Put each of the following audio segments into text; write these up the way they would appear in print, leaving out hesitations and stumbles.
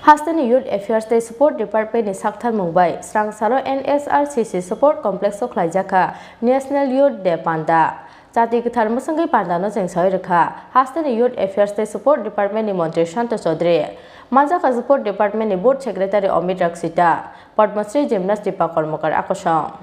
Hastani Youth Affairs Day Support Department ni Saktharmung bai Srang Salo NSRCC Support Complex of Khlaijakha National Youth Day Panda Jati Khorang sangai panda no jengsoi rekha Hastani Youth Affairs Day Support Department ni Mantri Shanta Chaudhary Khlaijakha Support Department ni Board Secretary Amit Raksita Padmasri Gymnastic Kormokar Akosong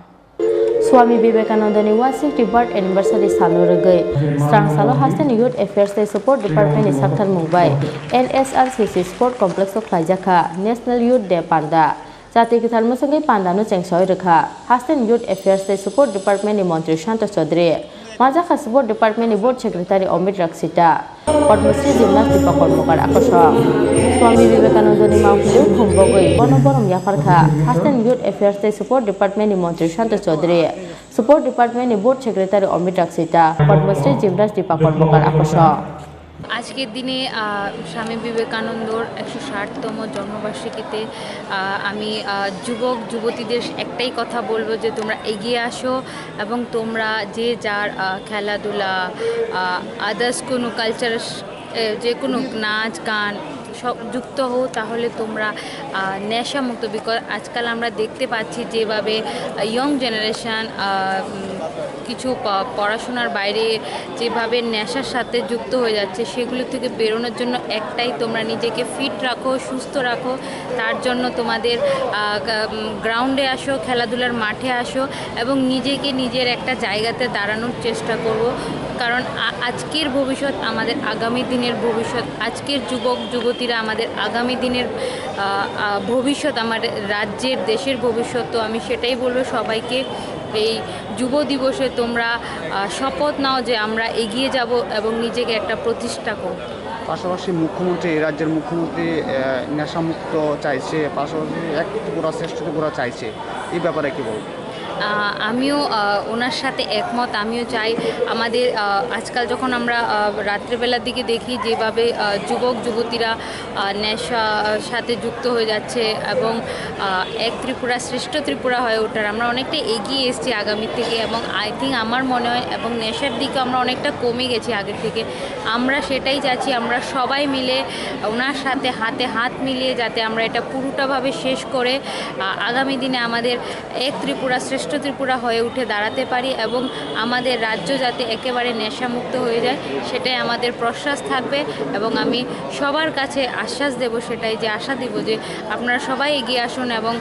Swami Vivekanandani 160th birth anniversary salurgai Srang Salo Hastani Youth Affairs Day Support Department ni Saktharmung bai NSRCC Sport Complex of Khlaijakha National Youth Day Panda Jati Khorang sangai panda no jengsoi rekha Hastani Youth Affairs Day Support Department ni Mantri Shanta Chaudhary Khlaijakha Support Department ni Board Secretary Amit Raksita Padmasri Gymnastic Kormokar Akosong Swami Vivekanandani Maukhliu Khumbogai Bonoborom Yafarkha Hastani Youth Affairs Day Support Department ni Mantri Shanta Chaudhary Support Department ni Board Secretary Amit Raksita Padmasri Gymnastic Kormokar Akosong আজকের দিনে স্বামী বিবেকানন্দর 160তম জন্মবার্ষিকীতে আমি যুবক যুবতীদের একটাই কথা বলবো যে তোমরা এগিয়ে আসো এবং তোমরা যে যার খেলাধুলা আদার্স কোনো কালচার যে কোনো নাচ গান সব যুক্ত হও তাহলে তোমরা নেশামুক্ত বিকজ আজকাল আমরা দেখতে পাচ্ছি যেভাবে ইয়ং জেনারেশন কিছু পড়াশোনার বাইরে যেভাবে নেশার সাথে যুক্ত হয়ে যাচ্ছে সেগুলো থেকে বেরোনোর জন্য একটাই তোমরা নিজেকে ফিট রাখো সুস্থ রাখো তার জন্য তোমাদের গ্রাউন্ডে আসো খেলাধুলার মাঠে আসো এবং নিজেকে নিজের একটা জায়গাতে দাঁড়ানোর চেষ্টা করো কারণ আজকের ভবিষ্যৎ আমাদের আগামী দিনের ভবিষ্যৎ আজকের যুবক যুবতীরা আমাদের আগামী দিনের ভবিষ্যৎ আমাদের রাজ্যের দেশের ভবিষ্যৎ তো আমি সেটাই বলবো সবাইকে এই যুব দিবসে তোমরা শপথ নাও যে আমরা এগিয়ে যাব এবং নিজেকে একটা প্রতিষ্ঠা করব পাশাপাশি মুখ্যমন্ত্রী রাজ্যের মুখ্যমন্ত্রী নেশামুক্ত চাইছে পাশাপাশি এক ত্রিপুরা শ্রেষ্ঠ ত্রিপুরা চাইছে এই ব্যাপারে কি বলবো আমিও ওনার সাথে একমত আমিও চাই আমাদের আজকাল যখন আমরা রাত্রেবেলার দিকে দেখি যেভাবে যুবক যুবতীরা নেশার সাথে যুক্ত হয়ে যাচ্ছে এবং এক ত্রিপুরা শ্রেষ্ঠ ত্রিপুরা হয়ে ওঠার আমরা অনেকটা এগিয়ে এসেছি আগামী থেকে এবং আই থিঙ্ক আমার মনে হয় এবং নেশার দিকে আমরা অনেকটা কমে গেছি আগের থেকে আমরা সেটাই চাচ্ছি আমরা সবাই মিলে ওনার সাথে হাতে হাত মিলিয়ে যাতে আমরা এটা পুরোটাভাবে শেষ করে আগামী দিনে আমাদের এক ত্রিপুরা শ্রেষ্ঠ ত্রিপুরা হয়ে উঠে দাঁড়াতে পারি এবং আমাদের রাজ্য যাতে একেবারে নেশামুক্ত হয়ে যায় সেটাই আমাদের প্রশ্বাস থাকবে এবং আমি সবার কাছে আশ্বাস দেব সেটাই যে আশা দেব যে আপনারা সবাই এগিয়ে আসুন এবং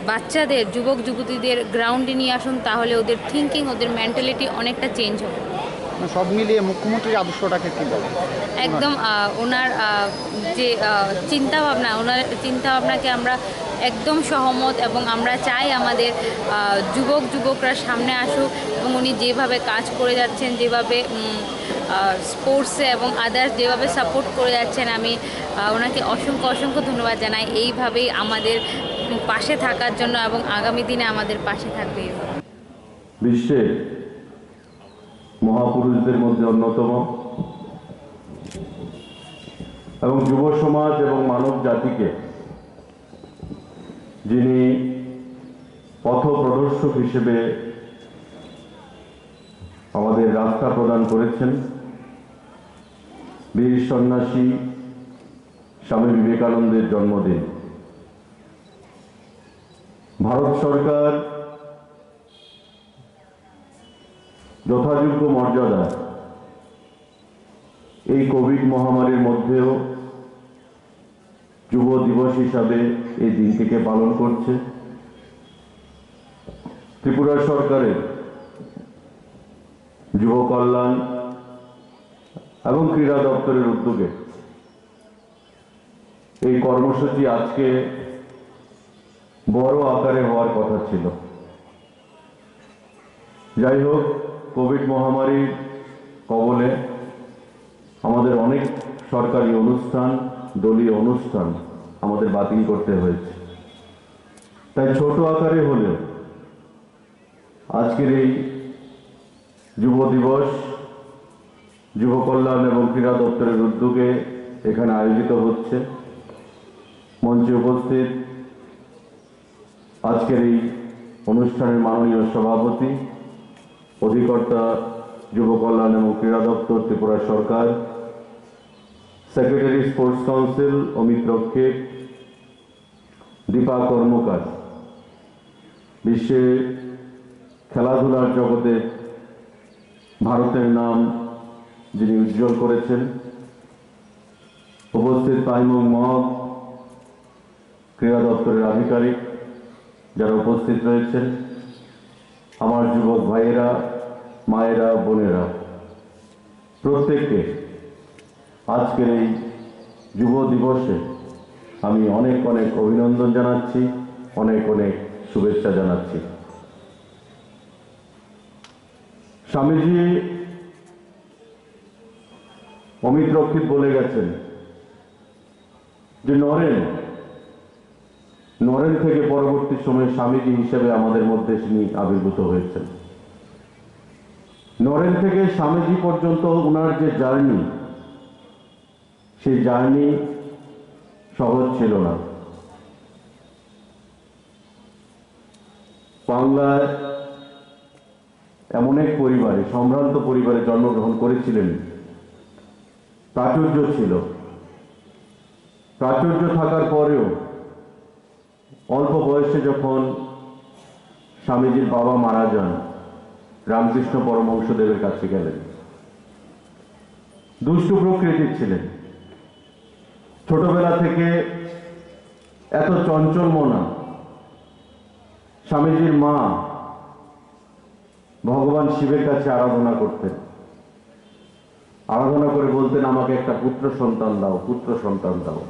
বাচ্চাদের যুবক যুবতীদের গ্রাউন্ডে নিয়ে আসুন তাহলে ওদের থিঙ্কিং ওদের মেন্টালিটি অনেকটা চেঞ্জ হবে সব মিলিয়ে মুখ্যমন্ত্রীর আদর্শটাকে কী বলে একদম ওনার যে চিন্তাভাবনা ওনার চিন্তাভাবনাকে আমরা একদম সহমত এবং আমরা চাই আমাদের যুবকরা সামনে আসুক এবং উনি যেভাবে কাজ করে যাচ্ছেন যেভাবে স্পোর্টসে এবং আদার্স যেভাবে সাপোর্ট করে যাচ্ছেন আমি ওনাকে অসংখ্য ধন্যবাদ জানাই এইভাবেই আমাদের পাশে থাকার জন্য এবং আগামী দিনে আমাদের পাশে থাকবে বিশ্বে মহাপুরুষদের মধ্যে অন্যতম এবং যুব সমাজ এবং মানব জাতিকে যিনি পথপ্রদর্শক হিসেবে আমাদের রাস্তা প্রদান করেছেন বীর সন্ন্যাসী স্বামী বিবেকানন্দের জন্মদিন ভারত সরকার যথাযোগ্য মর্যাদা এই কোভিড মহামারীর মধ্যেও যুব দিবস হিসাবে এই দিনটিকে পালন করছে ত্রিপুরা সরকারের যুব কল্যাণ এবং ক্রীড়া দপ্তরের উদ্যোগে এই কর্মসূচি আজকে বড় আকারে হওয়ার কথা ছিল যাই হোক কোভিড মহামারীর কবলে আমাদের অনেক সরকারি অনুষ্ঠান দলীয় অনুষ্ঠান আমাদের বাতিল করতে হয়েছে তাই ছোট আকারে হলেও আজকের এই যুব দিবস যুব কল্যাণ এবং ক্রীড়া দপ্তরের উদ্যোগে এখানে আয়োজিত হচ্ছে মঞ্চে উপস্থিত আজকের এই অনুষ্ঠানের মাননীয় সভাপতি অধিকর্তা যুব কল্যাণ এবং ক্রীড়া দপ্তর ত্রিপুরা সরকার secretary sports council Amit Rakshit, Dipa Karmakar, বিশ্বে খেলাধুলার জগতে ভারতের নাম যিনি উজ্জ্বল করেছেন, উপস্থিত তাইমুং মহক, ক্রীড়া দপ্তরের আধিকারিক যারা উপস্থিত রয়েছেন, আমার যুবক ভাইয়েরা, মায়েরা, বোনেরা, প্রত্যেককে আজকের এই যুব দিবসে আমি অনেক অনেক অভিনন্দন জানাচ্ছি, অনেক অনেক শুভেচ্ছা জানাচ্ছি। স্বামীজি অমিত রক্ষিত বলে গেছেন যে নরেন থেকে পরবর্তী সময়ে স্বামীজি হিসেবে আমাদের মধ্যে তিনি আবির্ভূত হয়েছেন। নরেন থেকে স্বামীজি পর্যন্ত ওনার যে জার্নি, সেই জার্নি সহজ ছিল না। বাংলায় এমন এক পরিবারে, সম্ভ্রান্ত পরিবারে জন্মগ্রহণ করেছিলেন। প্রাচুর্য ছিল, প্রাচুর্য থাকার পরেও অল্প বয়সে যখন স্বামীজির বাবা মারা যান, রামকৃষ্ণ পরমহংসদেবের কাছে গেলেন। দুষ্টু প্রকৃতির ছিলেন, ছোটবেলা থেকে এত চঞ্চল মনা। স্বামীজির মা ভগবান শিবের কাছে আরাধনা করতেন, আরাধনা করে বলতেন, আমাকে একটা পুত্র সন্তান দাও, পুত্র সন্তান দাও।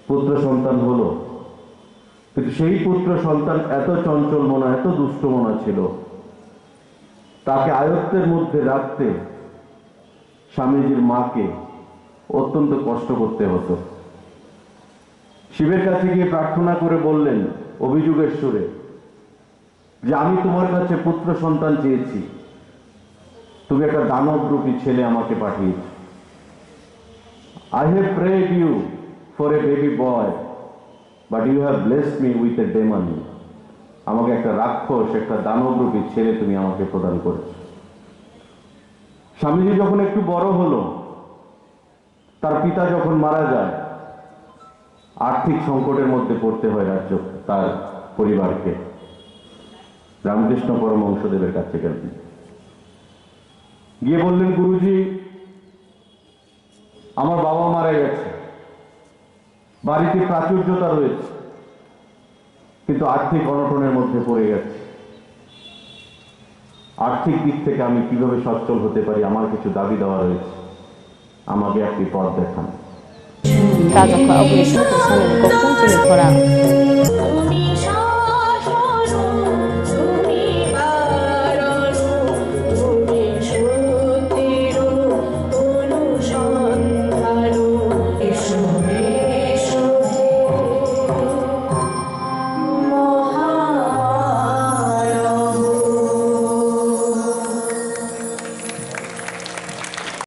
পুত্র সন্তান হলো, কিন্তু সেই পুত্র সন্তান এত চঞ্চল মনা, এত দুষ্ট মনা ছিল, তাকে আয়ত্তের মধ্যে রাখতে স্বামীজির মাকে অত্যন্ত কষ্ট করতে হতো। শিবের কাছে গিয়ে প্রার্থনা করে বললেন অভিযোগের সুরে যে আমি তোমার কাছে পুত্র সন্তান চেয়েছি, তুমি একটা দানবরূপী ছেলে আমাকে পাঠিয়েছ। I have prayed you for a baby boy, but you have blessed me with a demon. আমাকে একটা রাক্ষস, একটা দানবরূপী ছেলে তুমি আমাকে প্রদান করেছ। স্বামীজি যখন একটু বড় হলো, তার পিতা যখন মারা যায়, আর্থিক সংকটের মধ্যে পড়তে হয় রাজ্য, তার পরিবারকে। রামকৃষ্ণ পরমহংসদেবের কাছে গেলেন, গিয়ে বললেন, গুরুজি, আমার বাবা মারা গেছে, বাড়িতে প্রাচুর্যতা রয়েছে, কিন্তু আর্থিক অনটনের মধ্যে পড়ে গেছে। আর্থিক দিক থেকে আমি কিভাবে সচ্ছল হতে পারি, আমার কিছু দাবি দেওয়া রয়েছে, আমাকে একটি পথ দেখান। Khlaijakha Chini Khorang